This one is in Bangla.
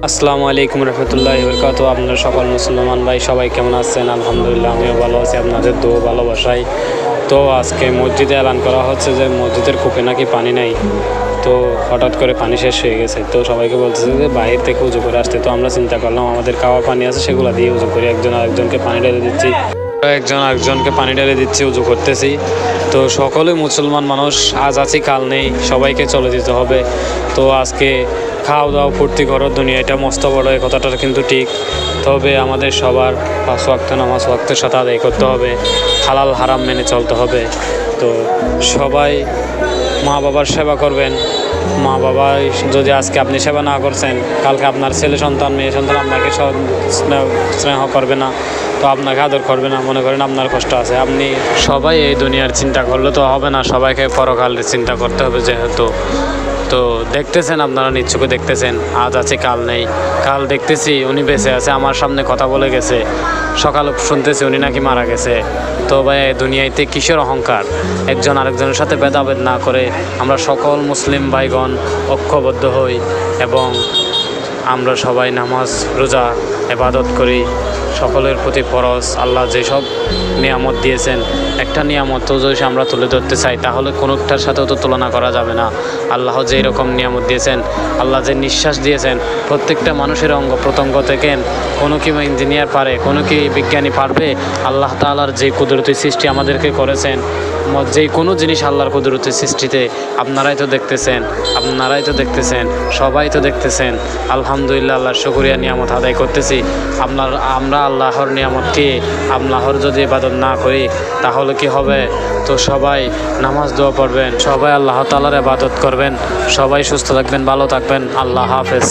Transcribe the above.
আসসালামু আলাইকুম রহমতুল্লাহি ওয়া বারাকাতুহু। আপনারা সকল মুসলমান ভাই সবাই কেমন আছেন? আলহামদুলিল্লাহ আমিও ভালো আছি আপনাদের দোয়া ভালোবাসায়। তো আজকে মসজিদে এলান করা হচ্ছে যে মসজিদের কূপে নাকি পানি নেই। তো হঠাৎ করে পানি শেষ হয়ে গেছে, তো সবাইকে বলতেছে যে বাইরে থেকে উজু করে আসতে। তো আমরা চিন্তা করলাম আমাদের খাওয়ার পানি আছে, সেগুলো দিয়ে উজু করি। একজন আরেকজনকে পানি ঢেলে দিচ্ছি, উজু করতেছি। তো সকলে মুসলমান মানুষ, আজ আছি কাল নেই, সবাইকে চলে যেতে হবে। তো আজকে খাওয়া দাওয়া ফুর্তি করো, দুনিয়া এটা মস্ত বড়, এই কথাটা কিন্তু ঠিক। তবে আমাদের সবার 5 ওয়াক্ত নামাজ ওয়াক্তের সাথে আদায় করতে হবে, হালাল হারাম মেনে চলতে হবে। তো সবাই মা বাবার সেবা করবেন। মা বাবা যদি আজকে আপনি সেবা না করছেন, কালকে আপনার ছেলে সন্তান মেয়ে সন্তান আপনাকে স্নেহ করবে না, তো আপনাকে আদর করবে না, মনে করেন আপনার কষ্ট আছে। আপনি সবাই এই দুনিয়ার চিন্তা করলে তো হবে না, সবাইকে পরকালের চিন্তা করতে হবে। যেহেতু তো দেখতেছেন, আপনারা নিশ্চয়ই দেখতেছেন, আজ আছে কাল নেই। কাল দেখতেছি উনি বেঁচে আছে, আমার সামনে কথা বলে গেছে, সকালে শুনতেছি উনি নাকি মারা গেছে। তো ভাই দুনিয়াতে কিসের অহংকার? একজন আরেকজনের সাথে ভেদাভেদ না করে আমরা সকল মুসলিম ভাইগণ ঐক্যবদ্ধ হই এবং আমরা সবাই নামাজ রোজা ইবাদত করি। সকলের প্রতি ফরজ। আল্লাহ যেসব নিয়ামত দিয়েছেন, একটা নিয়ামত যদি আমরা তুলে ধরতে চাই তাহলে কোনোটার সাথেও তো তুলনা করা যাবে না। আল্লাহ যেই রকম নিয়ামত দিয়েছেন, আল্লাহ যে নিঃশ্বাস দিয়েছেন, প্রত্যেকটা মানুষের অঙ্গ প্রত্যঙ্গ থেকে কোনো কি ইঞ্জিনিয়ার পারে, কোনো কি বিজ্ঞানী পারবে? আল্লাহ তাআলার যে কুদরতি সৃষ্টি আমাদেরকে করেছেন, যে কোনো জিনিস আল্লাহর কুদরতি সৃষ্টিতে আপনারাই তো দেখতেছেন, সবাই তো দেখতেছেন। আলহামদুলিল্লাহ, আল্লাহর শুকরিয়া নিয়ামত আদায় করতেছি। আমরা আল্লাহর নিয়ামতকে আল্লাহর যদি ইবাদত না করি তাহলে কি হবে? তো সবাই নামাজ দোয়া পড়বেন, সবাই আল্লাহ তাআলার ইবাদত করবেন, সবাই সুস্থ থাকবেন, ভালো থাকবেন। আল্লাহ হাফেজ।